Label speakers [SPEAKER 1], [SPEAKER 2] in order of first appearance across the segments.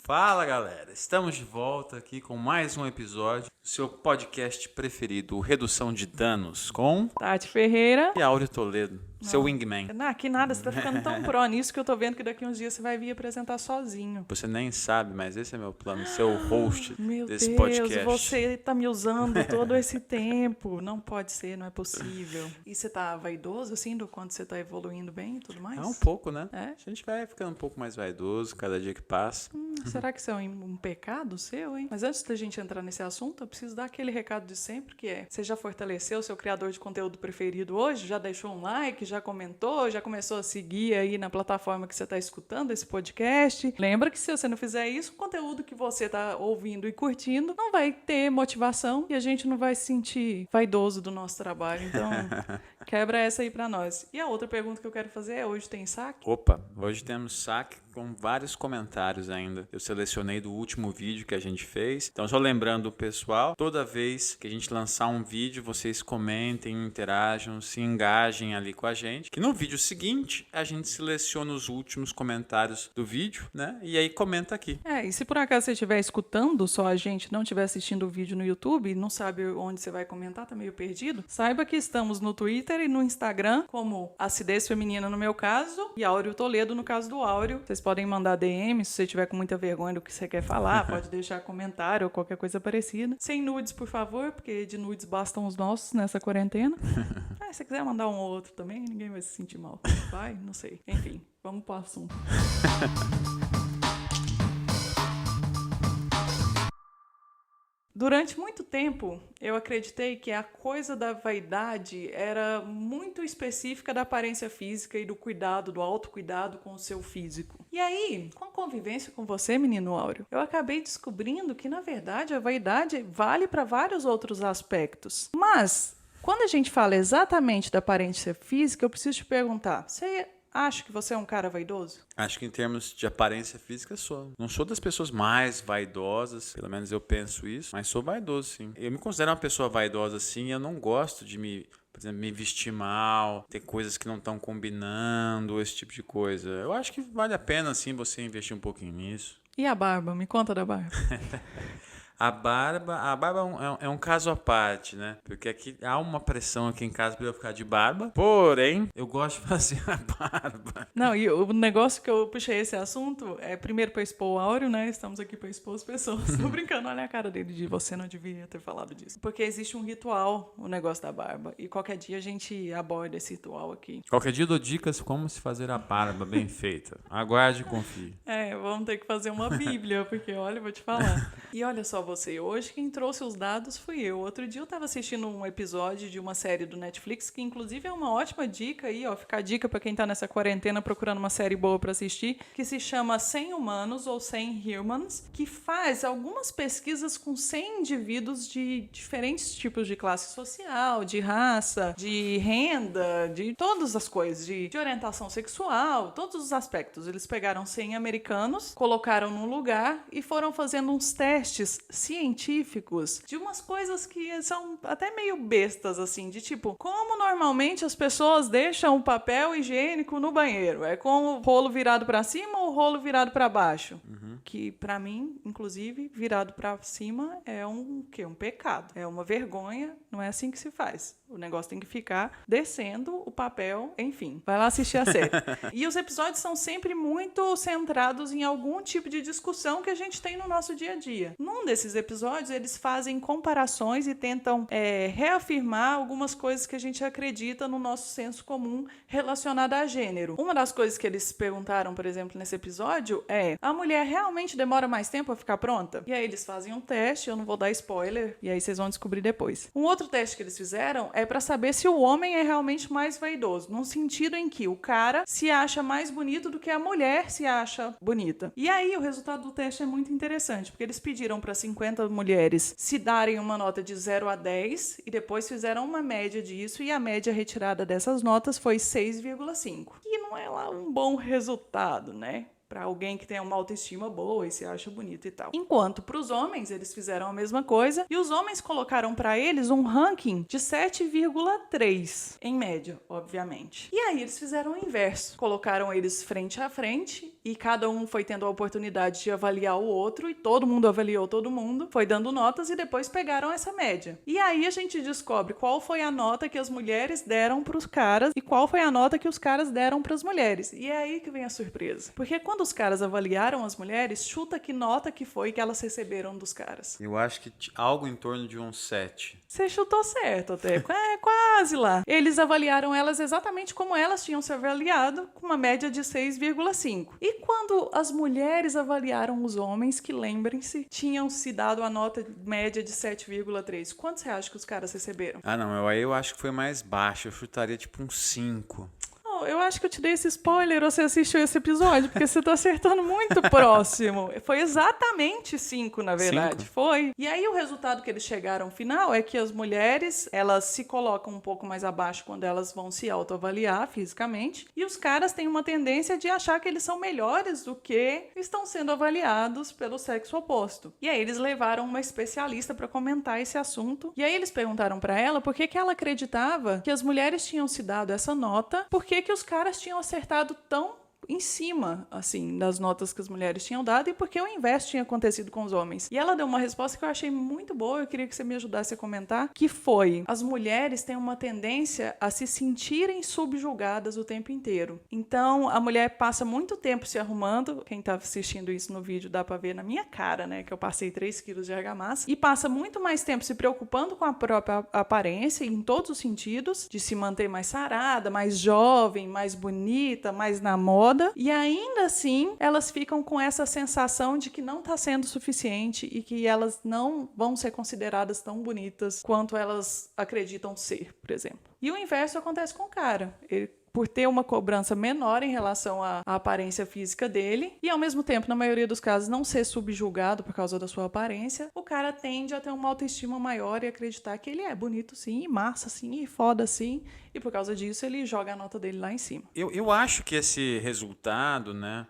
[SPEAKER 1] Fala galera, estamos de volta aqui com mais um episódio do seu podcast preferido, o Redução de Danos, com
[SPEAKER 2] Tati Ferreira
[SPEAKER 1] e Áureo Toledo, seu wingman.
[SPEAKER 2] Que nada, você tá ficando tão pró nisso que eu tô vendo que daqui uns dias você vai vir apresentar sozinho.
[SPEAKER 1] Você nem sabe, mas esse é meu plano, ser o host
[SPEAKER 2] Meu
[SPEAKER 1] desse
[SPEAKER 2] Deus,
[SPEAKER 1] podcast.
[SPEAKER 2] você tá me usando todo esse tempo. Não pode ser, não é possível. E você tá vaidoso, assim, do quanto você tá evoluindo bem e tudo mais?
[SPEAKER 1] É um pouco, né?
[SPEAKER 2] É?
[SPEAKER 1] A gente vai ficando um pouco mais vaidoso cada dia que passa.
[SPEAKER 2] Será que isso é um pecado seu, hein? Mas antes da gente entrar nesse assunto, eu preciso dar aquele recado de sempre, que é: você já fortaleceu o seu criador de conteúdo preferido hoje? Já deixou um like? Já comentou? Já começou a seguir aí na plataforma que você está escutando esse podcast? Lembra que se você não fizer isso, o conteúdo que você está ouvindo e curtindo não vai ter motivação e a gente não vai se sentir vaidoso do nosso trabalho. Então, quebra essa aí pra nós. E a outra pergunta que eu quero fazer é: hoje tem saque?
[SPEAKER 1] Opa, hoje temos saque com vários comentários ainda. Eu selecionei do último vídeo que a gente fez. Então, só lembrando o pessoal, toda vez que a gente lançar um vídeo, vocês comentem, interajam, se engajem ali com a gente. Que no vídeo seguinte, a gente seleciona os últimos comentários do vídeo, né? E aí comenta aqui.
[SPEAKER 2] E se por acaso você estiver escutando só a gente, não estiver assistindo o vídeo no YouTube, não sabe onde você vai comentar, tá meio perdido, saiba que estamos no Twitter e no Instagram, como Acidez Feminina no meu caso, e Áureo Toledo no caso do Áureo. Vocês podem mandar DM, se você tiver com muita vergonha do que você quer falar, pode deixar comentário ou qualquer coisa parecida. Sem nudes, por favor, porque de nudes bastam os nossos nessa quarentena. Se você quiser mandar um ou outro também, ninguém vai se sentir mal. Vai? Não sei. Enfim, vamos pro assunto. Durante muito tempo, eu acreditei que a coisa da vaidade era muito específica da aparência física e do cuidado, do autocuidado com o seu físico. E aí, com a convivência com você, menino Áureo, eu acabei descobrindo que, na verdade, a vaidade vale para vários outros aspectos. Mas, quando a gente fala exatamente da aparência física, eu preciso te perguntar: você acha que você é um cara vaidoso?
[SPEAKER 1] Acho que em termos de aparência física sou. Não sou das pessoas mais vaidosas, pelo menos eu penso isso, mas sou vaidoso sim. Eu me considero uma pessoa vaidosa sim, eu não gosto de por exemplo, me vestir mal, ter coisas que não estão combinando, esse tipo de coisa. Eu acho que vale a pena sim você investir um pouquinho nisso.
[SPEAKER 2] E a barba? Me conta da barba.
[SPEAKER 1] A barba é um caso à parte, né? Porque aqui há uma pressão aqui em casa para eu ficar de barba. Porém, eu gosto de fazer a barba.
[SPEAKER 2] Não, e o negócio que eu puxei esse assunto é primeiro para expor o Áureo, né? Estamos aqui para expor as pessoas. Tô brincando, olha a cara dele de você não devia ter falado disso. Porque existe um ritual, o negócio da barba. E qualquer dia a gente aborda esse ritual aqui.
[SPEAKER 1] Qualquer dia eu dou dicas como se fazer a barba bem feita. Aguarde e confie.
[SPEAKER 2] Vamos ter que fazer uma bíblia, porque olha, eu vou te falar. E olha só você, hoje quem trouxe os dados fui eu. Outro dia eu tava assistindo um episódio de uma série do Netflix, que inclusive é uma ótima dica aí, ó, fica a dica pra quem tá nessa quarentena procurando uma série boa pra assistir, que se chama 100 Humanos ou 100 Humans, que faz algumas pesquisas com 100 indivíduos de diferentes tipos de classe social, de raça, de renda, de todas as coisas, de orientação sexual, todos os aspectos. Eles pegaram 100 americanos, colocaram num lugar e foram fazendo uns testes científicos de umas coisas que são até meio bestas, assim, de tipo, como normalmente as pessoas deixam o papel higiênico no banheiro? É com o rolo virado pra cima ou o rolo virado pra baixo? Que pra mim, inclusive, virado pra cima é um pecado. É uma vergonha, não é assim que se faz. O negócio tem que ficar descendo o papel, enfim. Vai lá assistir a série. E os episódios são sempre muito centrados em algum tipo de discussão que a gente tem no nosso dia a dia. Num desses episódios, eles fazem comparações e tentam reafirmar algumas coisas que a gente acredita no nosso senso comum relacionada a gênero. Uma das coisas que eles perguntaram, por exemplo, nesse episódio é: a mulher realmente demora mais tempo a ficar pronta? E aí eles fazem um teste, eu não vou dar spoiler, e aí vocês vão descobrir depois. Um outro teste que eles fizeram é para saber se o homem é realmente mais vaidoso, num sentido em que o cara se acha mais bonito do que a mulher se acha bonita. E aí o resultado do teste é muito interessante, porque eles pediram para 50 mulheres se darem uma nota de 0 a 10 e depois fizeram uma média disso, e a média retirada dessas notas foi 6,5. E não é lá um bom resultado, né? Para alguém que tem uma autoestima boa e se acha bonito e tal. Enquanto para os homens, eles fizeram a mesma coisa, e os homens colocaram para eles um ranking de 7,3, em média, obviamente. E aí eles fizeram o inverso. Colocaram eles frente a frente e cada um foi tendo a oportunidade de avaliar o outro, e todo mundo avaliou todo mundo, foi dando notas e depois pegaram essa média. E aí a gente descobre qual foi a nota que as mulheres deram para os caras e qual foi a nota que os caras deram para as mulheres. E é aí que vem a surpresa. Porque quando os caras avaliaram as mulheres, chuta que nota que foi que elas receberam dos caras.
[SPEAKER 1] Eu acho que algo em torno de um 7.
[SPEAKER 2] Você chutou certo até, quase lá. Eles avaliaram elas exatamente como elas tinham se avaliado, com uma média de 6,5. E quando as mulheres avaliaram os homens, que lembrem-se, tinham se dado a nota média de 7,3. Quanto você acha que os caras receberam?
[SPEAKER 1] Ah, não, eu acho que foi mais baixo. Eu chutaria tipo um 5.
[SPEAKER 2] Eu acho que eu te dei esse spoiler ou você assistiu esse episódio, porque você tá acertando muito próximo. Foi exatamente 5, na verdade.
[SPEAKER 1] 5?
[SPEAKER 2] Foi. E aí o resultado que eles chegaram no final é que as mulheres, elas se colocam um pouco mais abaixo quando elas vão se autoavaliar fisicamente, e os caras têm uma tendência de achar que eles são melhores do que estão sendo avaliados pelo sexo oposto. E aí eles levaram uma especialista para comentar esse assunto, e aí eles perguntaram para ela por que ela acreditava que as mulheres tinham se dado essa nota, por que os caras tinham acertado tão em cima, assim, das notas que as mulheres tinham dado e porque o inverso tinha acontecido com os homens. E ela deu uma resposta que eu achei muito boa, eu queria que você me ajudasse a comentar, que foi: as mulheres têm uma tendência a se sentirem subjugadas o tempo inteiro. Então, a mulher passa muito tempo se arrumando, quem tá assistindo isso no vídeo dá pra ver na minha cara, né, que eu passei 3 quilos de argamassa, e passa muito mais tempo se preocupando com a própria aparência, em todos os sentidos, de se manter mais sarada, mais jovem, mais bonita, mais na moda, e ainda assim elas ficam com essa sensação de que não está sendo suficiente e que elas não vão ser consideradas tão bonitas quanto elas acreditam ser, por exemplo. E o inverso acontece com o cara. Ele, por ter uma cobrança menor em relação à aparência física dele, e ao mesmo tempo, na maioria dos casos, não ser subjugado por causa da sua aparência, o cara tende a ter uma autoestima maior e acreditar que ele é bonito sim, e massa sim, e foda sim, e por causa disso ele joga a nota dele lá em cima.
[SPEAKER 1] Eu acho que esse resultado, né,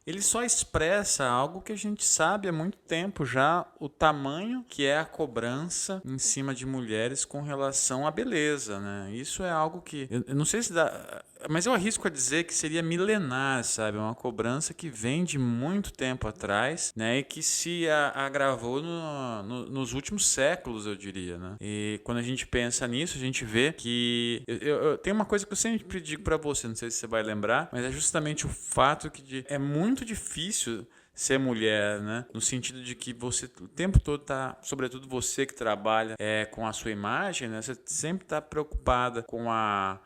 [SPEAKER 1] ele só expressa algo que a gente sabe há muito tempo já, o tamanho que é a cobrança em cima de mulheres com relação à beleza, né? Isso é algo que... Eu não sei se dá... Mas eu arrisco a dizer que seria milenar, sabe? É uma cobrança que vem de muito tempo atrás, né? E que se agravou nos últimos séculos, eu diria, né? E quando a gente pensa nisso, a gente vê que... Eu tenho uma coisa que eu sempre digo pra você, não sei se você vai lembrar, mas é justamente o fato que é muito difícil ser mulher, né? No sentido de que você o tempo todo tá, sobretudo você que trabalha com a sua imagem, né? Você sempre tá preocupada com a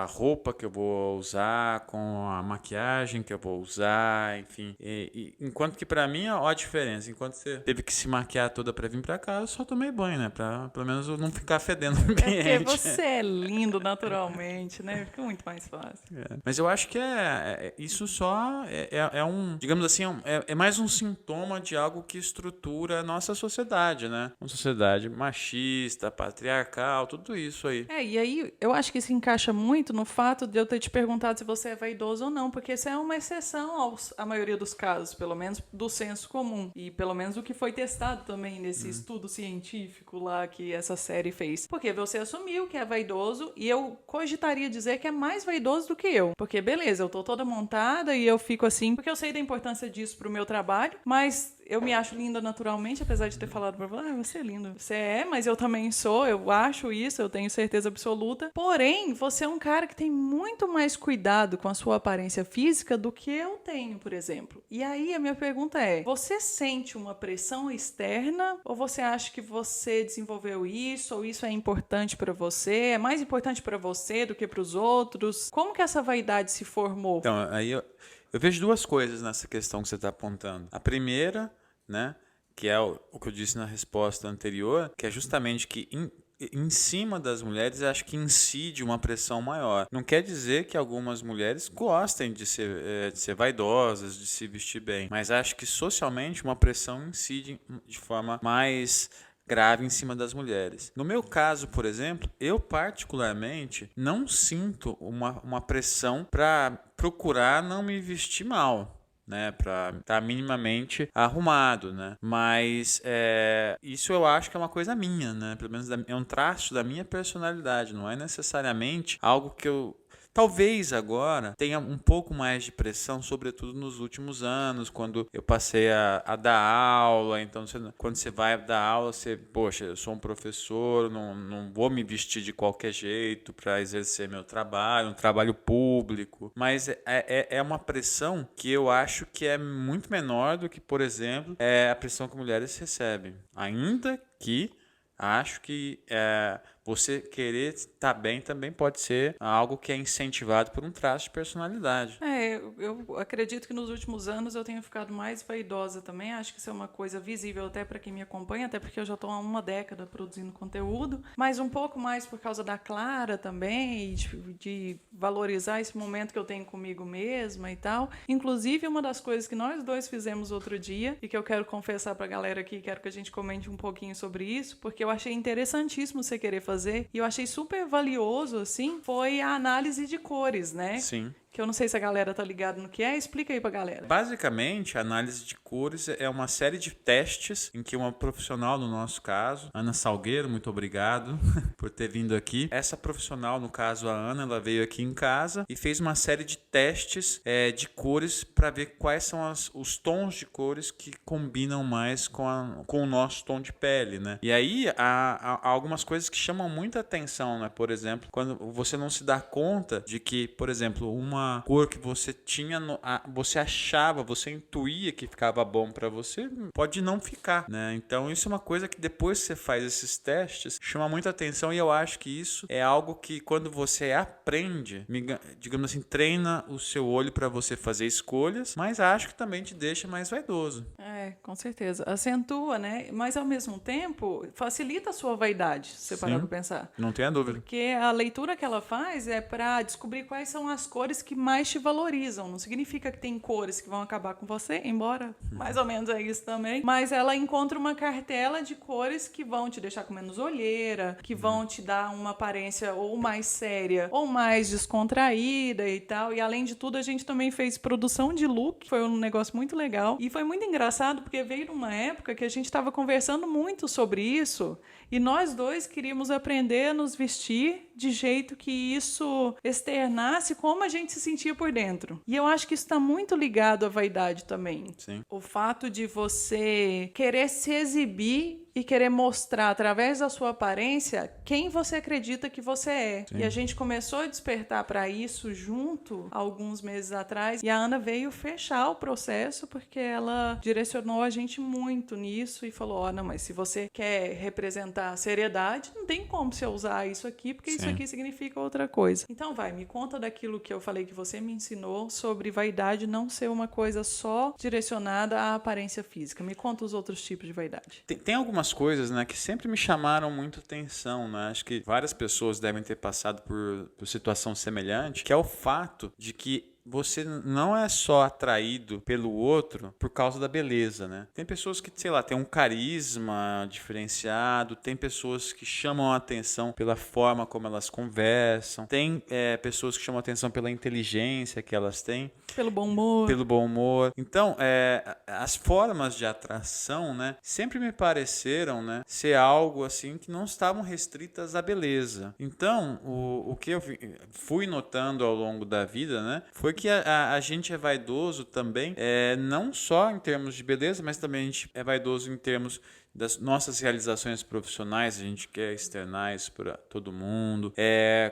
[SPEAKER 1] roupa que eu vou usar, com a maquiagem que eu vou usar, enfim. Enquanto que pra mim, ó a diferença. Enquanto você teve que se maquiar toda pra vir pra cá, eu só tomei banho, né? Pra pelo menos eu não ficar fedendo no ambiente.
[SPEAKER 2] É porque você é lindo naturalmente, né? Fica muito mais fácil.
[SPEAKER 1] Mas eu acho que isso só é um, digamos assim, é mais um sintoma de algo que estrutura a nossa sociedade, né? Uma sociedade machista, patriarcal, tudo isso aí.
[SPEAKER 2] E aí eu acho que se encaixa muito no fato de eu ter te perguntado se você é vaidoso ou não, porque isso é uma exceção à maioria dos casos, pelo menos do senso comum, e pelo menos o que foi testado também nesse estudo científico lá que essa série fez. Porque você assumiu que é vaidoso, e eu cogitaria dizer que é mais vaidoso do que eu, porque beleza, eu tô toda montada e eu fico assim, porque eu sei da importância disso pro meu trabalho, mas eu me acho linda naturalmente, apesar de ter falado pra você, você é lindo. Você é, mas eu também sou, eu acho isso, eu tenho certeza absoluta. Porém, você é um cara que tem muito mais cuidado com a sua aparência física do que eu tenho, por exemplo. E aí a minha pergunta é, você sente uma pressão externa ou você acha que você desenvolveu isso ou isso é importante pra você? É mais importante pra você do que pros outros? Como que essa vaidade se formou?
[SPEAKER 1] Então, aí eu vejo duas coisas nessa questão que você está apontando. A primeira, né, que é o que eu disse na resposta anterior, que é justamente que em cima das mulheres, acho que incide uma pressão maior. Não quer dizer que algumas mulheres gostem de ser vaidosas, de se vestir bem, mas acho que socialmente uma pressão incide de forma mais grave em cima das mulheres. No meu caso, por exemplo, eu particularmente não sinto uma pressão para procurar não me vestir mal, né, para estar minimamente arrumado, né? Mas isso eu acho que é uma coisa minha, né? Pelo menos é um traço da minha personalidade, não é necessariamente algo que eu Talvez agora tenha um pouco mais de pressão, sobretudo nos últimos anos, quando eu passei a dar aula. Então, quando você vai dar aula, poxa, eu sou um professor, não vou me vestir de qualquer jeito para exercer meu trabalho, um trabalho público. Mas é uma pressão que eu acho que é muito menor do que, por exemplo, a pressão que mulheres recebem. Ainda que acho que você querer estar bem também pode ser algo que é incentivado por um traço de personalidade.
[SPEAKER 2] Eu acredito que nos últimos anos eu tenho ficado mais vaidosa também. Acho que isso é uma coisa visível até para quem me acompanha, até porque eu já estou há uma década produzindo conteúdo, mas um pouco mais por causa da Clara também, e de valorizar esse momento que eu tenho comigo mesma e tal. Inclusive, uma das coisas que nós dois fizemos outro dia, e que eu quero confessar para a galera aqui, quero que a gente comente um pouquinho sobre isso, porque eu achei interessantíssimo você querer fazer, e eu achei super valioso, assim, foi a análise de cores, né?
[SPEAKER 1] Sim.
[SPEAKER 2] Que eu não sei se a galera tá ligada no que é. Explica aí pra galera.
[SPEAKER 1] Basicamente, a análise de cores é uma série de testes em que uma profissional, no nosso caso, Ana Salgueiro, muito obrigado por ter vindo aqui. Essa profissional, no caso a Ana, ela veio aqui em casa e fez uma série de testes de cores para ver quais são os tons de cores que combinam mais com o nosso tom de pele, né? E aí há algumas coisas que chamam muita atenção, né? Por exemplo, quando você não se dá conta de que, por exemplo, uma cor que você tinha, você achava, você intuía que ficava bom para você, pode não ficar, né? Então isso é uma coisa que depois que você faz esses testes, chama muita atenção, e eu acho que isso é algo que quando você aprende, digamos assim, treina o seu olho para você fazer escolhas, mas acho que também te deixa mais vaidoso.
[SPEAKER 2] Com certeza. Acentua, né? Mas ao mesmo tempo, facilita a sua vaidade, se você parar pra pensar.
[SPEAKER 1] Não tenha dúvida.
[SPEAKER 2] Porque a leitura que ela faz é para descobrir quais são as cores que mais te valorizam. Não significa que tem cores que vão acabar com você, embora mais ou menos é isso também. Mas ela encontra uma cartela de cores que vão te deixar com menos olheira, que vão te dar uma aparência ou mais séria ou mais descontraída e tal. E além de tudo, a gente também fez produção de look, foi um negócio muito legal. E foi muito engraçado porque veio numa época que a gente estava conversando muito sobre isso e nós dois queríamos aprender a nos vestir de jeito que isso externasse como a gente se sentia por dentro. E eu acho que isso está muito ligado à vaidade também.
[SPEAKER 1] Sim.
[SPEAKER 2] O fato de você querer se exibir e querer mostrar através da sua aparência quem você acredita que você é. Sim. E a gente começou a despertar para isso junto alguns meses atrás, e a Ana veio fechar o processo porque ela direcionou a gente muito nisso e falou, não, mas se você quer representar a seriedade, não tem como você usar isso aqui, porque Sim. isso aqui significa outra coisa. Então me conta daquilo que eu falei que você me ensinou sobre vaidade não ser uma coisa só direcionada à aparência física. Me conta os outros tipos de vaidade.
[SPEAKER 1] Tem algumas coisas, né, que sempre me chamaram muito atenção, né? Acho que várias pessoas devem ter passado por situação semelhante, que é o fato de que você não é só atraído pelo outro por causa da beleza, né? Tem pessoas que, sei lá, tem um carisma diferenciado, tem pessoas que chamam a atenção pela forma como elas conversam, tem pessoas que chamam a atenção pela inteligência que elas têm.
[SPEAKER 2] Pelo bom humor.
[SPEAKER 1] Pelo bom humor. Então, as formas de atração, né, sempre me pareceram, né, ser algo assim que não estavam restritas à beleza. Então, o que eu fui notando ao longo da vida, né, foi que a gente é vaidoso também, não só em termos de beleza, mas também a gente é vaidoso em termos das nossas realizações profissionais. A gente quer externar isso para todo mundo.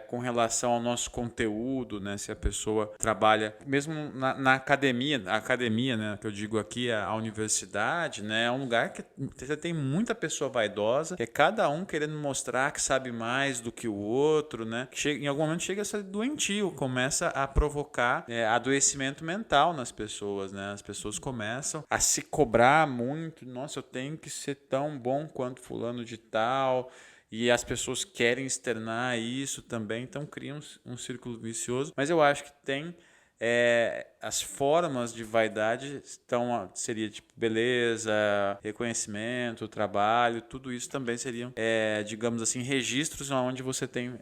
[SPEAKER 1] Com relação ao nosso conteúdo, né? Se a pessoa trabalha, mesmo na academia, a academia, né? Que eu digo aqui, a universidade, né? É um lugar que você tem muita pessoa vaidosa, que é cada um querendo mostrar que sabe mais do que o outro, né? Em algum momento chega a ser doentio, começa a provocar adoecimento mental nas pessoas, né? As pessoas começam a se cobrar muito. Nossa, eu tenho que ser tão bom quanto fulano de tal, e as pessoas querem externar isso também, então cria um círculo vicioso. Mas eu acho que tem as formas de vaidade seria tipo beleza, reconhecimento, trabalho, tudo isso também seriam, digamos assim, registros onde você tem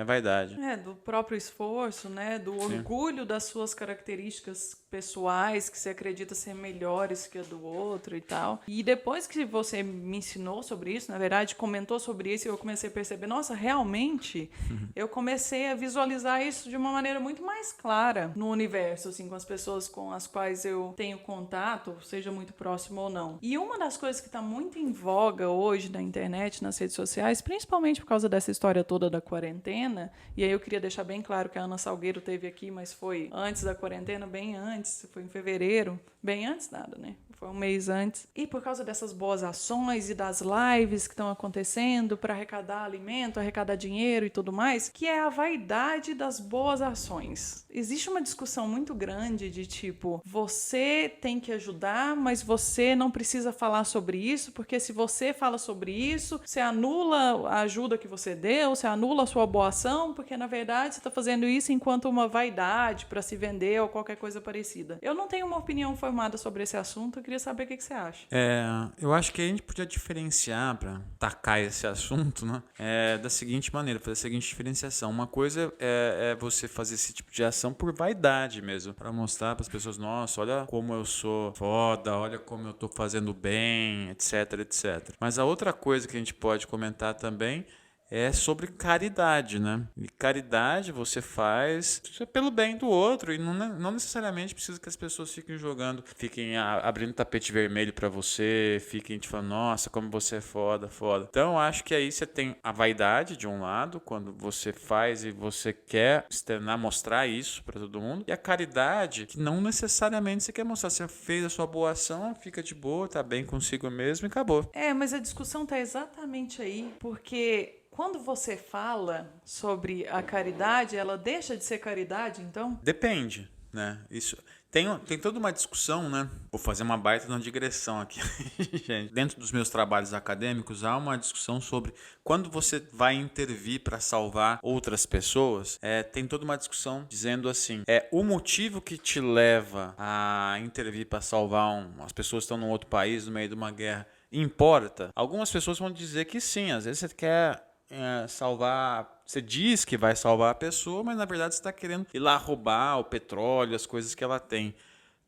[SPEAKER 1] vaidade.
[SPEAKER 2] Do próprio esforço, né? Do orgulho das suas características pessoais, que você acredita ser melhores que a do outro e tal. E depois que você me ensinou sobre isso, na verdade, comentou sobre isso, eu comecei a perceber, nossa, realmente, eu comecei a visualizar isso de uma maneira muito mais clara no universo, assim, com as pessoas com as quais eu tenho contato, seja muito próximo ou não. E uma das coisas que está muito em voga hoje na internet, nas redes sociais, principalmente por causa dessa história toda da quarentena, e aí eu queria deixar bem claro que a Ana Salgueiro teve aqui, mas foi antes da quarentena, bem antes, foi em fevereiro, bem antes nada, né? Foi um mês antes. E por causa dessas boas ações e das lives que estão acontecendo para arrecadar alimento, arrecadar dinheiro e tudo mais, que é a vaidade das boas ações. Existe uma discussão muito grande de tipo, você tem que ajudar, mas você não precisa falar sobre isso, porque se você fala sobre isso, você anula a ajuda que você deu, você anula a sua boa ação, porque na verdade você está fazendo isso enquanto uma vaidade para se vender ou qualquer coisa parecida. Eu não tenho uma opinião formada sobre esse assunto, eu queria saber o que você acha.
[SPEAKER 1] Eu acho que a gente podia diferenciar para tacar esse assunto, né? Da seguinte maneira, fazer a seguinte diferenciação. Uma coisa é você fazer esse tipo de ação por vaidade mesmo, para mostrar para as pessoas, nossa, olha como eu sou foda, olha como eu tô fazendo bem, etc, etc. Mas a outra coisa que a gente pode comentar também é sobre caridade, né? E caridade você faz pelo bem do outro e não necessariamente precisa que as pessoas fiquem abrindo tapete vermelho pra você, fiquem te falando, nossa, como você é foda, foda. Então, eu acho que aí você tem a vaidade de um lado, quando você faz e você quer externar, mostrar isso pra todo mundo, e a caridade, que não necessariamente você quer mostrar. Você fez a sua boa ação, fica de boa, tá bem consigo mesmo e acabou.
[SPEAKER 2] Mas a discussão tá exatamente aí, porque quando você fala sobre a caridade, ela deixa de ser caridade, então?
[SPEAKER 1] Depende, né? Isso tem toda uma discussão, né? Vou fazer uma baita de uma digressão aqui, gente. Dentro dos meus trabalhos acadêmicos, há uma discussão sobre quando você vai intervir para salvar outras pessoas. Tem toda uma discussão dizendo assim: o motivo que te leva a intervir para salvar as pessoas que estão num outro país, no meio de uma guerra, importa? Algumas pessoas vão dizer que sim, às vezes você quer salvar, você diz que vai salvar a pessoa, mas na verdade você está querendo ir lá roubar o petróleo, as coisas que ela tem.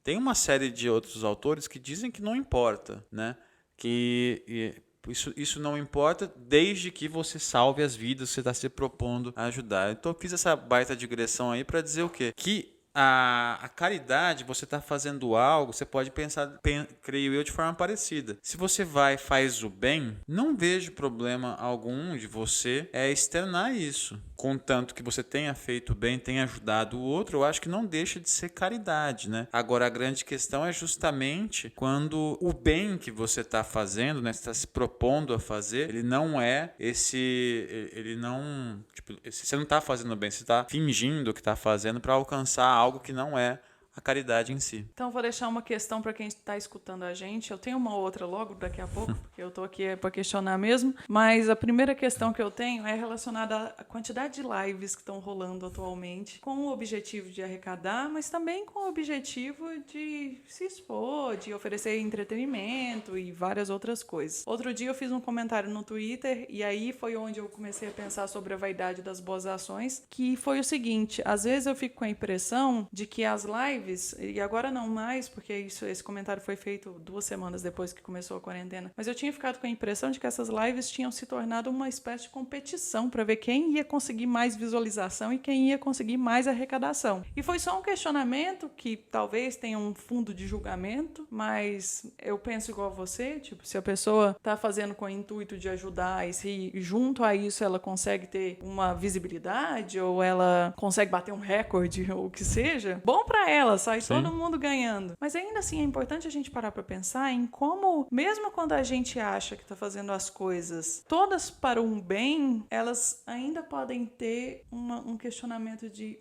[SPEAKER 1] Tem uma série de outros autores que dizem que não importa, né? Que isso não importa desde que você salve as vidas que você está se propondo a ajudar. Então eu fiz essa baita digressão aí para dizer o quê? Que a caridade, você está fazendo algo, você pode pensar, creio eu, de forma parecida. Se você vai e faz o bem, não vejo problema algum de você externar isso. Contanto que você tenha feito bem, tenha ajudado o outro, eu acho que não deixa de ser caridade, né? Agora, a grande questão é justamente quando o bem que você está fazendo, né, você está se propondo a fazer, ele não é ele não, você não está fazendo bem, você está fingindo que está fazendo para alcançar algo que não é a caridade em si.
[SPEAKER 2] Então, vou deixar uma questão para quem está escutando a gente. Eu tenho uma outra logo daqui a pouco, porque eu estou aqui para questionar mesmo. Mas a primeira questão que eu tenho é relacionada à quantidade de lives que estão rolando atualmente, com o objetivo de arrecadar, mas também com o objetivo de se expor, de oferecer entretenimento e várias outras coisas. Outro dia eu fiz um comentário no Twitter, e aí foi onde eu comecei a pensar sobre a vaidade das boas ações, que foi o seguinte: às vezes eu fico com a impressão de que as lives, e agora não mais, porque esse comentário foi feito 2 semanas depois que começou a quarentena, mas eu tinha ficado com a impressão de que essas lives tinham se tornado uma espécie de competição para ver quem ia conseguir mais visualização e quem ia conseguir mais arrecadação. E foi só um questionamento que talvez tenha um fundo de julgamento, mas eu penso igual a você, tipo, se a pessoa está fazendo com o intuito de ajudar e se junto a isso ela consegue ter uma visibilidade ou ela consegue bater um recorde ou o que seja, bom para ela, sai Sim. todo mundo ganhando. Mas ainda assim é importante a gente parar para pensar em como, mesmo quando a gente acha que está fazendo as coisas todas para um bem, elas ainda podem ter um questionamento de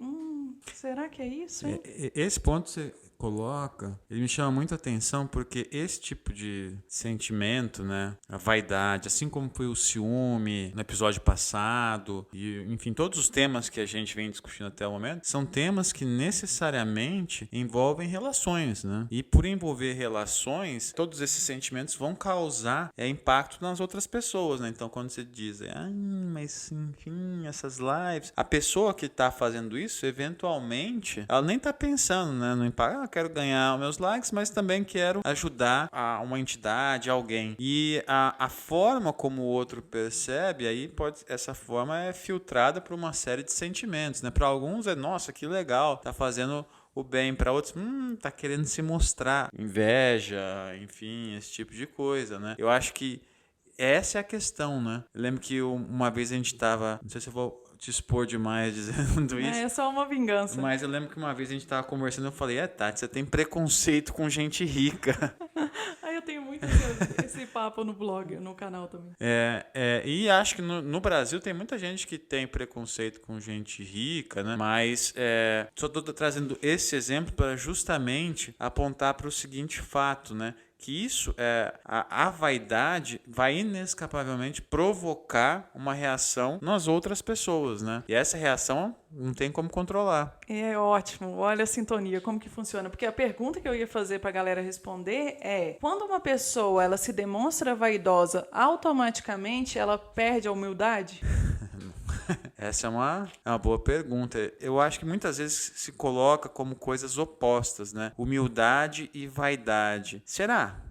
[SPEAKER 2] será que é isso, hein?
[SPEAKER 1] Esse ponto você coloca, ele me chama muita atenção porque esse tipo de sentimento, né, a vaidade, assim como foi o ciúme no episódio passado, e enfim, todos os temas que a gente vem discutindo até o momento, são temas que necessariamente envolvem relações, né? E por envolver relações, todos esses sentimentos vão causar impacto nas outras pessoas, né? Então, quando você diz, mas enfim, essas lives, a pessoa que está fazendo isso, eventualmente, ela nem está pensando, né, no impacto. Eu quero ganhar os meus likes, mas também quero ajudar uma entidade, alguém. E a forma como o outro percebe, aí essa forma é filtrada por uma série de sentimentos, né? Para alguns nossa, que legal, tá fazendo o bem, para outros, tá querendo se mostrar, inveja, enfim, esse tipo de coisa, né? Eu acho que essa é a questão, né? Eu lembro que uma vez a gente tava, não sei se eu vou te expor demais dizendo isso.
[SPEAKER 2] É só uma vingança.
[SPEAKER 1] Mas eu lembro que uma vez a gente tava conversando e eu falei, Tati, você tem preconceito com gente rica.
[SPEAKER 2] Eu tenho muito esse papo no blog, no canal também.
[SPEAKER 1] E acho que no Brasil tem muita gente que tem preconceito com gente rica, né? Mas só estou trazendo esse exemplo para justamente apontar para o seguinte fato, né? Que isso, a vaidade vai inescapavelmente provocar uma reação nas outras pessoas, né? E essa reação não tem como controlar.
[SPEAKER 2] É ótimo, olha a sintonia, como que funciona. Porque a pergunta que eu ia fazer pra galera responder é: quando uma pessoa ela se demonstra vaidosa, automaticamente ela perde a humildade?
[SPEAKER 1] Essa é uma boa pergunta. Eu acho que muitas vezes se coloca como coisas opostas, né? Humildade e vaidade. Será?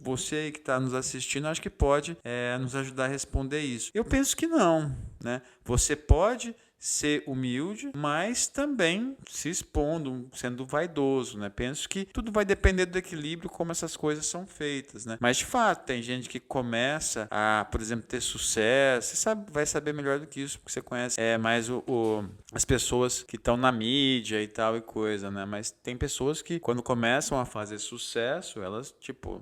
[SPEAKER 1] Você que está nos assistindo, acho que pode nos ajudar a responder isso. Eu penso que não, né? Você pode ser humilde, mas também se expondo, sendo vaidoso, né? Penso que tudo vai depender do equilíbrio, como essas coisas são feitas, né? Mas, de fato, tem gente que começa a, por exemplo, ter sucesso. Você vai saber melhor do que isso, porque você conhece mais as pessoas que estão na mídia e tal e coisa, né? Mas tem pessoas que, quando começam a fazer sucesso, elas,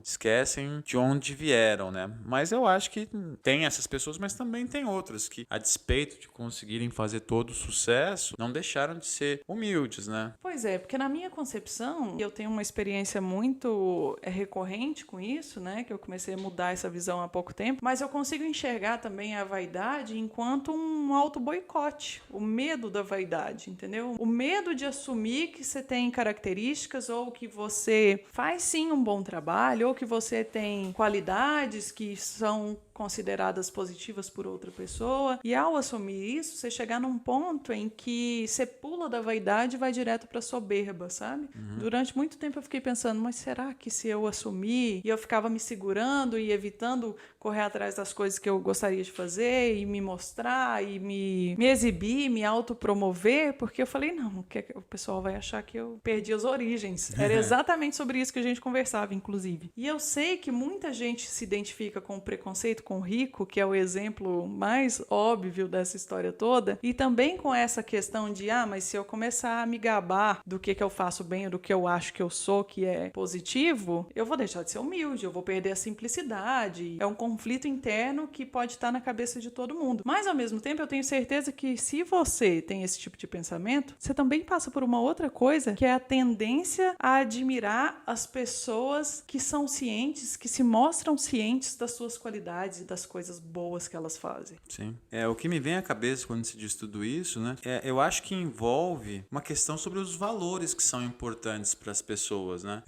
[SPEAKER 1] esquecem de onde vieram, né? Mas eu acho que tem essas pessoas, mas também tem outras que, a despeito de conseguirem fazer todo o sucesso, não deixaram de ser humildes, né?
[SPEAKER 2] Pois é, porque na minha concepção, eu tenho uma experiência muito recorrente com isso, né? Que eu comecei a mudar essa visão há pouco tempo, mas eu consigo enxergar também a vaidade enquanto um auto-boicote, o medo da vaidade, entendeu? O medo de assumir que você tem características ou que você faz sim um bom trabalho ou que você tem qualidades que são consideradas positivas por outra pessoa, e ao assumir isso, você chegar num ponto em que você pula da vaidade e vai direto pra soberba, sabe? Durante muito tempo eu fiquei pensando, mas será que se eu assumir, e eu ficava me segurando e evitando correr atrás das coisas que eu gostaria de fazer e me mostrar e me exibir, me autopromover, porque eu falei, não, o pessoal vai achar que eu perdi as origens. Era exatamente sobre isso que a gente conversava, inclusive. E eu sei que muita gente se identifica com o preconceito com o rico, que é o exemplo mais óbvio dessa história toda, e também com essa questão de, mas se eu começar a me gabar do que eu faço bem ou do que eu acho que eu sou, que é positivo, eu vou deixar de ser humilde, eu vou perder a simplicidade. É um conflito interno que pode estar na cabeça de todo mundo. Mas, ao mesmo tempo, eu tenho certeza que se você tem esse tipo de pensamento, você também passa por uma outra coisa, que é a tendência a admirar as pessoas que são cientes, que se mostram cientes das suas qualidades e das coisas boas que elas fazem.
[SPEAKER 1] Sim. O que me vem à cabeça quando se diz tudo isso, né? Eu acho que envolve uma questão sobre os valores que são importantes para as pessoas, né?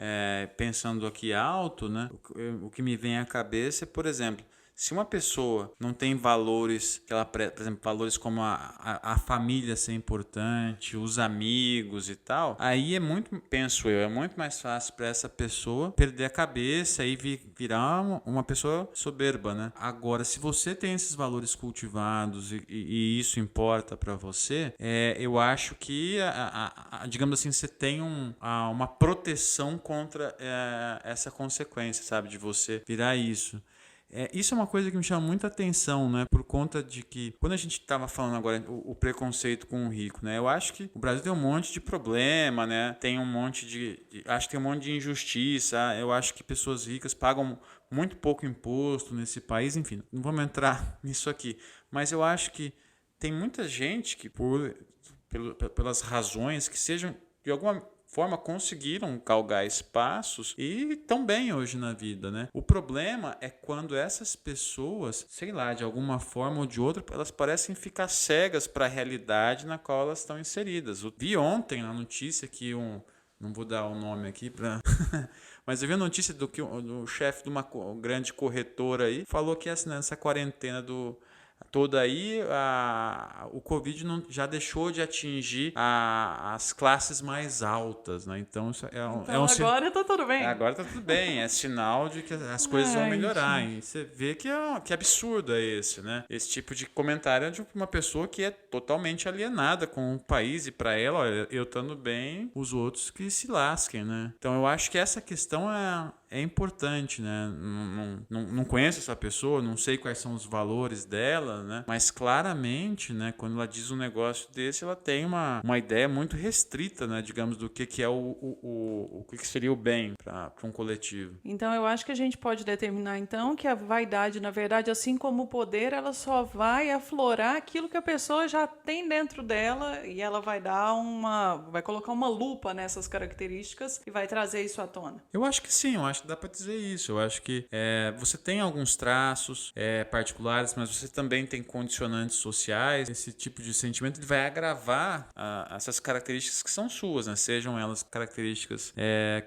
[SPEAKER 1] Pensando aqui alto, né? O que me vem à cabeça é, por exemplo, se uma pessoa não tem valores, por exemplo, valores como a família ser importante, os amigos e tal, aí penso eu, é muito mais fácil para essa pessoa perder a cabeça e virar uma pessoa soberba, né? Agora, se você tem esses valores cultivados e isso importa para você, eu acho que, digamos assim, você tem uma proteção contra essa consequência, sabe? De você virar isso. Isso é uma coisa que me chama muita atenção, né? Por conta de que, quando a gente estava falando agora o preconceito com o rico, né? Eu acho que o Brasil tem um monte de problema, né? Tem um monte acho que tem um monte de injustiça. Eu acho que pessoas ricas pagam muito pouco imposto nesse país. Enfim, não vamos entrar nisso aqui. Mas eu acho que tem muita gente que, pelas razões que sejam de alguma forma conseguiram galgar espaços e estão bem hoje na vida, né? O problema é quando essas pessoas, sei lá, de alguma forma ou de outra, elas parecem ficar cegas para a realidade na qual elas estão inseridas. Eu vi ontem na notícia que não vou dar o nome aqui para mas eu vi a notícia do que o chefe de uma grande corretora aí falou que nessa quarentena toda aí, o Covid já deixou de atingir as classes mais altas, né? Então, isso
[SPEAKER 2] agora tá tudo bem.
[SPEAKER 1] Agora tá tudo bem, é sinal de que as coisas vão melhorar. E você vê que absurdo é esse, né? Esse tipo de comentário é de uma pessoa que é totalmente alienada com o país e para ela, olha, eu estando bem, os outros que se lasquem, né? Então, eu acho que essa questão é importante, né? Não conheço essa pessoa, não sei quais são os valores dela, né? Mas claramente, né, quando ela diz um negócio desse, ela tem uma ideia muito restrita, né, digamos, do que é o que seria o bem para um coletivo.
[SPEAKER 2] Então, eu acho que a gente pode determinar, então, que a vaidade, na verdade, assim como o poder, ela só vai aflorar aquilo que a pessoa já tem dentro dela e ela vai vai colocar uma lupa nessas características e vai trazer isso à tona.
[SPEAKER 1] Eu acho que sim, eu acho que dá para dizer isso. Eu acho que você tem alguns traços particulares, mas você também tem condicionantes sociais. Esse tipo de sentimento ele vai agravar essas características que são suas, né? Sejam elas características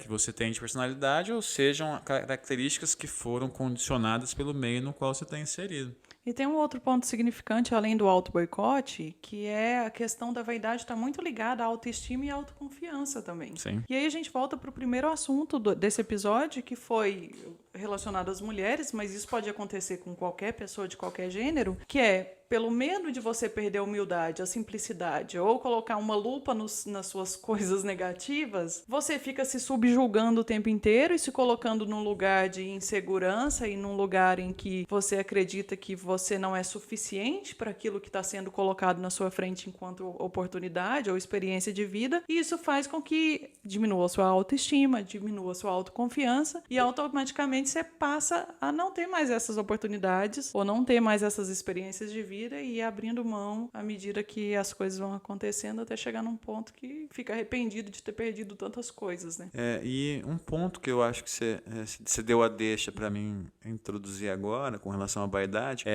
[SPEAKER 1] que você tem de personalidade ou sejam características que foram condicionadas pelo meio no qual você está inserido.
[SPEAKER 2] E tem um outro ponto significante, além do auto-boicote, que é a questão da vaidade estar muito ligada à autoestima e à autoconfiança também.
[SPEAKER 1] Sim.
[SPEAKER 2] E aí a gente volta para o primeiro assunto desse episódio, que foi relacionado às mulheres, mas isso pode acontecer com qualquer pessoa de qualquer gênero, que é pelo medo de você perder a humildade, a simplicidade, ou colocar uma lupa nas suas coisas negativas, você fica se subjulgando o tempo inteiro e se colocando num lugar de insegurança e num lugar em que você acredita que você não é suficiente para aquilo que está sendo colocado na sua frente enquanto oportunidade ou experiência de vida, e isso faz com que diminua a sua autoestima, diminua a sua autoconfiança e automaticamente você passa a não ter mais essas oportunidades ou não ter mais essas experiências de vida e ir abrindo mão à medida que as coisas vão acontecendo até chegar num ponto que fica arrependido de ter perdido tantas coisas, né?
[SPEAKER 1] E um ponto que eu acho que você deu a deixa para mim introduzir agora com relação à vaidade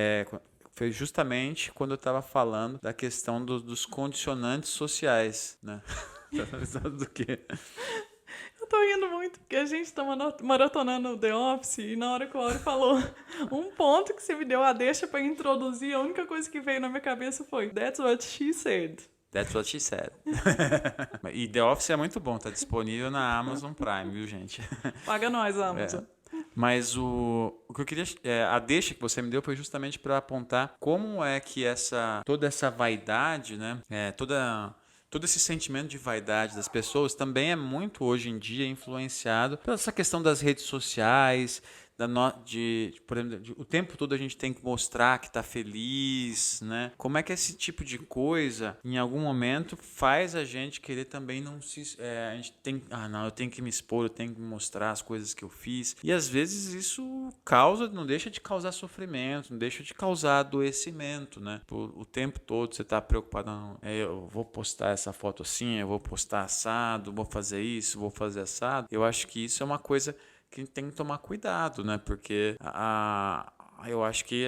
[SPEAKER 1] foi justamente quando eu estava falando da questão dos condicionantes sociais, né? Do quê?
[SPEAKER 2] Eu tô rindo muito, porque a gente tá maratonando The Office e na hora que o Auro falou um ponto que você me deu a deixa pra introduzir, a única coisa que veio na minha cabeça foi That's what she said.
[SPEAKER 1] That's what she said. E The Office é muito bom, tá disponível na Amazon Prime, viu, gente?
[SPEAKER 2] Paga nós, Amazon.
[SPEAKER 1] Mas o que eu queria... a deixa que você me deu foi justamente para apontar como é que toda essa vaidade, né? Todo esse sentimento de vaidade das pessoas também é muito, hoje em dia, influenciado pela essa questão das redes sociais, por exemplo, o tempo todo a gente tem que mostrar que está feliz, né? Como é que esse tipo de coisa, em algum momento, faz a gente querer também não se... a gente tem... não, eu tenho que me expor, eu tenho que mostrar as coisas que eu fiz. E às vezes isso não deixa de causar sofrimento, não deixa de causar adoecimento, né? O tempo todo você está preocupado, eu vou postar essa foto assim, eu vou postar assado, vou fazer isso, vou fazer assado. Eu acho que isso é uma coisa que tem que tomar cuidado, né? Porque eu acho que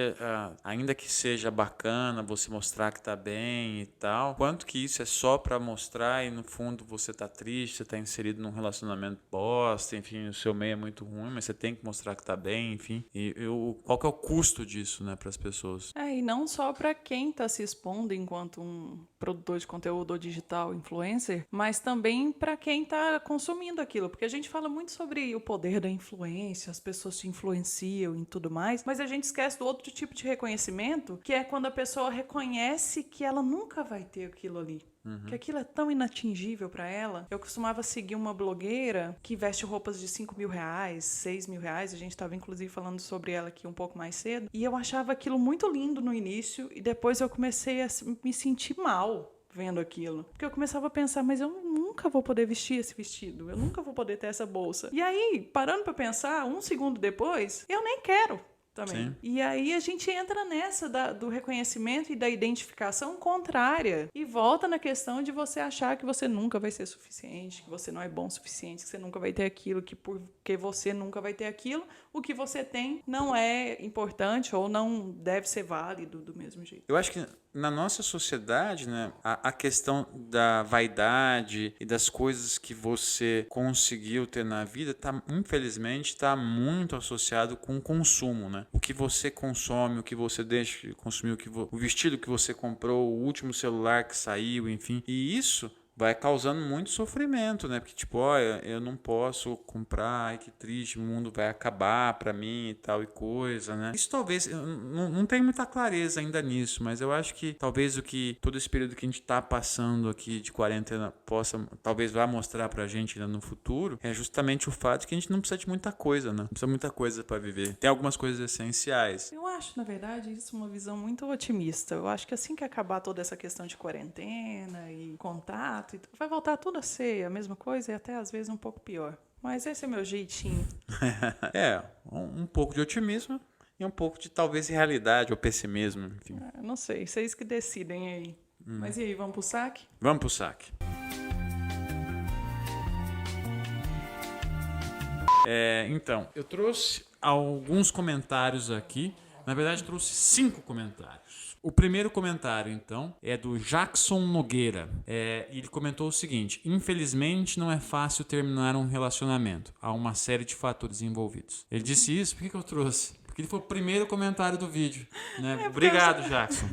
[SPEAKER 1] ainda que seja bacana você mostrar que tá bem e tal, quanto que isso é só para mostrar e no fundo você tá triste, você tá inserido num relacionamento bosta, enfim, o seu meio é muito ruim, mas você tem que mostrar que tá bem, enfim. Qual que é o custo disso, né, para as pessoas?
[SPEAKER 2] E não só para quem tá se expondo enquanto um produtor de conteúdo ou digital influencer, mas também para quem tá consumindo aquilo, porque a gente fala muito sobre o poder da influência, as pessoas te influenciam e tudo mais, mas a gente esquece do outro tipo de reconhecimento, que é quando a pessoa reconhece que ela nunca vai ter aquilo ali. Que aquilo é tão inatingível para ela. Eu costumava seguir uma blogueira que veste roupas de R$5.000, R$6.000. A gente estava inclusive falando sobre ela aqui um pouco mais cedo. E eu achava aquilo muito lindo no início e depois eu comecei a me sentir mal vendo aquilo. Porque eu começava a pensar, mas eu nunca vou poder vestir esse vestido. Eu nunca vou poder ter essa bolsa. E aí, parando para pensar, um segundo depois, eu nem quero. também.
[SPEAKER 1] Sim.
[SPEAKER 2] E aí a gente entra nessa do reconhecimento e da identificação contrária. E volta na questão de você achar que você nunca vai ser suficiente, que você não é bom o suficiente, que você nunca vai ter aquilo, que porque você nunca vai ter aquilo, o que você tem não é importante ou não deve ser válido do mesmo jeito.
[SPEAKER 1] Eu acho que na nossa sociedade, né, a questão da vaidade e das coisas que você conseguiu ter na vida, infelizmente, está muito associado com o consumo, né? O que você consome, o que você deixa de consumir, o vestido que você comprou, o último celular que saiu, enfim. E isso vai causando muito sofrimento, né? Porque, tipo, olha, eu não posso comprar, ai que triste, o mundo vai acabar pra mim e tal e coisa, né? Isso talvez, eu não tenho muita clareza ainda nisso, mas eu acho que talvez todo esse período que a gente tá passando aqui de quarentena talvez vá mostrar pra gente ainda no futuro, é justamente o fato de que a gente não precisa de muita coisa, né? Não precisa de muita coisa pra viver. Tem algumas coisas essenciais.
[SPEAKER 2] Eu acho, na verdade, isso uma visão muito otimista. Eu acho que assim que acabar toda essa questão de quarentena e contato, vai voltar tudo a ser a mesma coisa e até às vezes um pouco pior. Mas esse é meu jeitinho.
[SPEAKER 1] Um pouco de otimismo e um pouco de talvez realidade ou pessimismo, enfim.
[SPEAKER 2] Não sei, vocês que decidem aí. Mas e aí, vamos pro saque?
[SPEAKER 1] Vamos pro saque. Então, eu trouxe alguns comentários aqui. Na verdade, trouxe 5 comentários. O primeiro comentário, então, é do Jackson Nogueira. Ele comentou o seguinte: infelizmente não é fácil terminar um relacionamento. Há uma série de fatores envolvidos. Ele disse isso, por que eu trouxe? Porque ele foi o primeiro comentário do vídeo. Né? Obrigado, Jackson.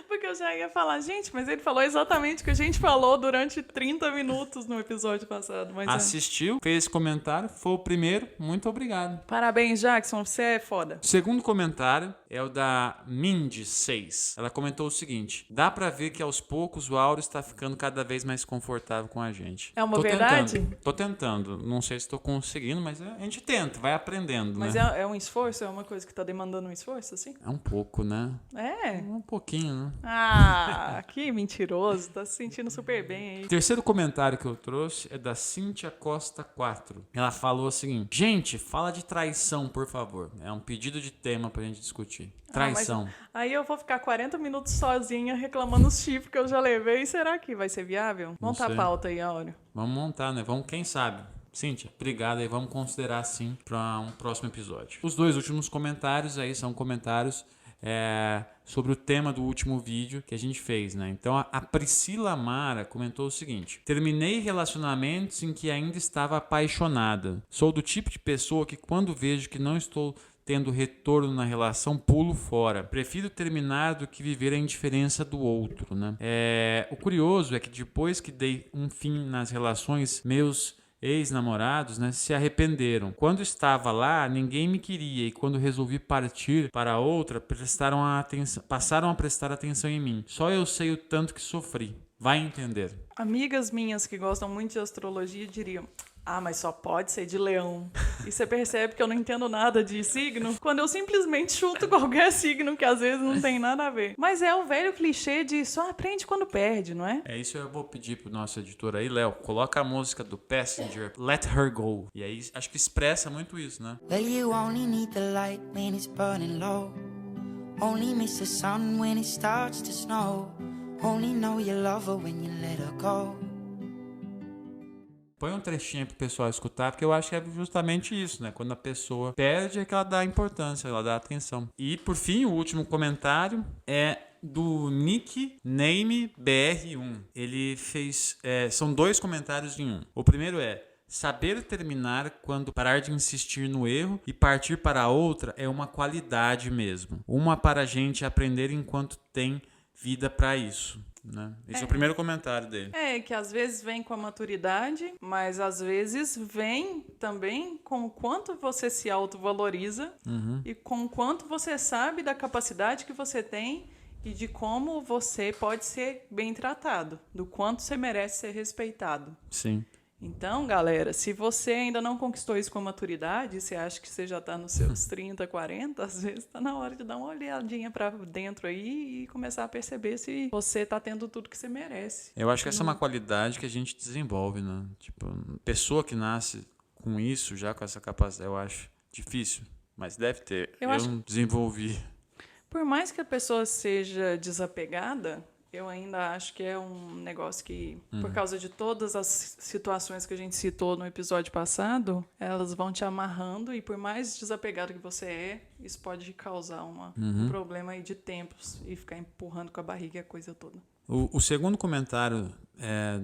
[SPEAKER 2] Porque eu já ia falar, gente, mas ele falou exatamente o que a gente falou durante 30 minutos no episódio passado. Mas
[SPEAKER 1] assistiu, fez esse comentário, foi o primeiro. Muito obrigado.
[SPEAKER 2] Parabéns, Jackson, você é foda.
[SPEAKER 1] O segundo comentário é o da Mindy6. Ela comentou o seguinte: dá pra ver que aos poucos o Áureo está ficando cada vez mais confortável com a gente.
[SPEAKER 2] É uma verdade?
[SPEAKER 1] Tô tentando. Não sei se estou conseguindo, mas a gente tenta, vai aprendendo,
[SPEAKER 2] mas
[SPEAKER 1] né?
[SPEAKER 2] É um esforço? É uma coisa que tá demandando um esforço, assim?
[SPEAKER 1] É um pouco, né?
[SPEAKER 2] É.
[SPEAKER 1] Um pouquinho, né?
[SPEAKER 2] Ah, que mentiroso. Tá se sentindo super bem aí.
[SPEAKER 1] O terceiro comentário que eu trouxe é da Cíntia Costa 4. Ela falou o seguinte: gente, fala de traição, por favor. É um pedido de tema pra gente discutir. Traição.
[SPEAKER 2] Aí eu vou ficar 40 minutos sozinha reclamando os chifres que eu já levei. Será que vai ser viável? Monta a pauta aí, Áureo.
[SPEAKER 1] Vamos montar, né? Vamos, quem sabe. Cíntia, obrigado aí. Vamos considerar sim para um próximo episódio. Os 2 últimos comentários aí são comentários sobre o tema do último vídeo que a gente fez, né? Então a Priscila Mara comentou o seguinte: terminei relacionamentos em que ainda estava apaixonada. Sou do tipo de pessoa que quando vejo que não estou tendo retorno na relação, pulo fora. Prefiro terminar do que viver a indiferença do outro, né? O curioso é que depois que dei um fim nas relações, meus ex-namorados, né, se arrependeram. Quando estava lá, ninguém me queria e quando resolvi partir para outra, passaram a prestar atenção em mim. Só eu sei o tanto que sofri. Vai entender.
[SPEAKER 2] Amigas minhas que gostam muito de astrologia diriam: ah, mas só pode ser de leão. E você percebe que eu não entendo nada de signo quando eu simplesmente chuto qualquer signo que às vezes não tem nada a ver. Mas é o velho clichê de só aprende quando perde, não é?
[SPEAKER 1] Isso eu vou pedir pro nosso editor aí, Léo, coloca a música do Passenger, Let Her Go. E aí acho que expressa muito isso, né?
[SPEAKER 3] Well, you only need the light when it's burning low. Only miss the sun when it starts to snow. Only know you love her when you let her go.
[SPEAKER 1] Põe um trechinho pro pessoal escutar, porque eu acho que é justamente isso, né? Quando a pessoa perde, é que ela dá importância, ela dá atenção. E, por fim, o último comentário é do Nick Name BR1. Ele fez... são 2 comentários em um. O primeiro é: saber terminar quando parar de insistir no erro e partir para outra é uma qualidade mesmo. Uma para a gente aprender enquanto tem vida para isso. Né? Esse é o primeiro comentário dele.
[SPEAKER 2] Que às vezes vem com a maturidade, mas às vezes vem também com o quanto você se autovaloriza e com o quanto você sabe da capacidade que você tem e de como você pode ser bem tratado, do quanto você merece ser respeitado.
[SPEAKER 1] Sim.
[SPEAKER 2] Então, galera, se você ainda não conquistou isso com maturidade, você acha que você já está nos seus 30, 40, às vezes está na hora de dar uma olhadinha para dentro aí e começar a perceber se você está tendo tudo que você merece.
[SPEAKER 1] Eu acho que essa é uma qualidade que a gente desenvolve, né? Tipo, pessoa que nasce com isso, já com essa capacidade, eu acho difícil. Mas deve ter.
[SPEAKER 2] Eu
[SPEAKER 1] Eu
[SPEAKER 2] acho-
[SPEAKER 1] desenvolvi.
[SPEAKER 2] Por mais que a pessoa seja desapegada, eu ainda acho que é um negócio que, por causa de todas as situações que a gente citou no episódio passado, elas vão te amarrando e por mais desapegado que você é, isso pode causar um problema aí de tempos e ficar empurrando com a barriga e a coisa toda.
[SPEAKER 1] O segundo comentário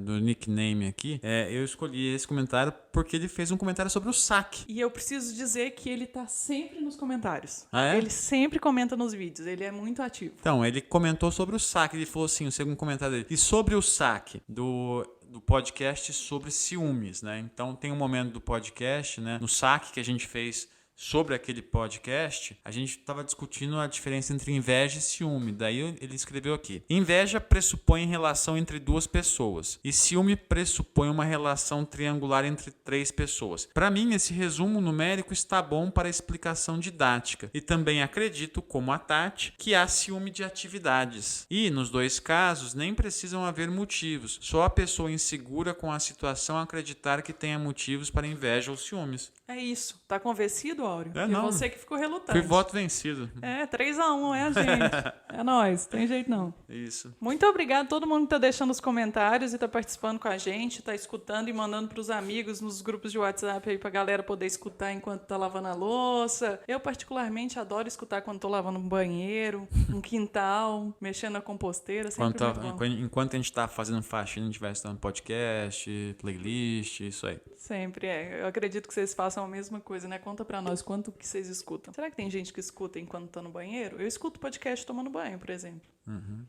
[SPEAKER 1] do nickname aqui, eu escolhi esse comentário porque ele fez um comentário sobre o saque.
[SPEAKER 2] E eu preciso dizer que ele tá sempre nos comentários.
[SPEAKER 1] Ah, é?
[SPEAKER 2] Ele sempre comenta nos vídeos, ele é muito ativo.
[SPEAKER 1] Então, ele comentou sobre o saque. Ele falou assim, o segundo comentário dele. E sobre o saque do podcast sobre ciúmes, né? Então, tem um momento do podcast, né? No saque que a gente fez sobre aquele podcast, a gente estava discutindo a diferença entre inveja e ciúme. Daí ele escreveu aqui: inveja pressupõe relação entre duas pessoas e ciúme pressupõe uma relação triangular entre três pessoas. Para mim, esse resumo numérico está bom para a explicação didática e também acredito, como a Tati, que há ciúme de atividades. E, nos dois casos, nem precisam haver motivos. Só a pessoa insegura com a situação acreditar que tenha motivos para inveja ou ciúmes.
[SPEAKER 2] É isso. Tá convencido, Áureo?
[SPEAKER 1] É,
[SPEAKER 2] E
[SPEAKER 1] não.
[SPEAKER 2] você que ficou relutante.
[SPEAKER 1] Fui voto vencido.
[SPEAKER 2] 3-1, gente? É nóis, tem jeito não.
[SPEAKER 1] Isso.
[SPEAKER 2] Muito obrigado a todo mundo que tá deixando os comentários e tá participando com a gente, tá escutando e mandando pros amigos nos grupos de WhatsApp aí pra galera poder escutar enquanto tá lavando a louça. Eu, particularmente, adoro escutar quando tô lavando um banheiro, um quintal, mexendo na composteira, sempre muito bom.
[SPEAKER 1] Enquanto a gente tá fazendo faxina, a gente vai estudando podcast, playlist, isso aí.
[SPEAKER 2] Sempre é. Eu acredito que vocês façam a mesma coisa, né? Conta pra nós quanto que vocês escutam. Será que tem gente que escuta enquanto tá no banheiro? Eu escuto podcast tomando banho, por exemplo.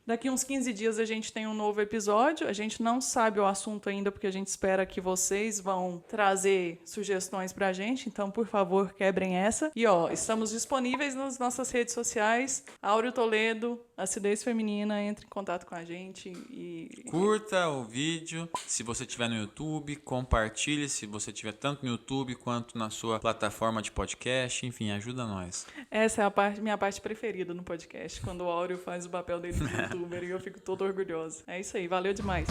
[SPEAKER 2] Daqui uns 15 dias a gente tem um novo episódio. A gente não sabe o assunto ainda, porque a gente espera que vocês vão trazer sugestões pra gente. Então, por favor, quebrem essa. E, estamos disponíveis nas nossas redes sociais. Áureo Toledo, Acidez Feminina, entre em contato com a gente e...
[SPEAKER 1] Curta o vídeo, se você estiver no YouTube, compartilhe, se você estiver tanto no YouTube quanto na sua plataforma de podcast, enfim, ajuda nós.
[SPEAKER 2] Essa é a minha parte preferida no podcast, quando o Áureo faz o papel dele de youtuber e eu fico toda orgulhosa. É isso aí, valeu demais.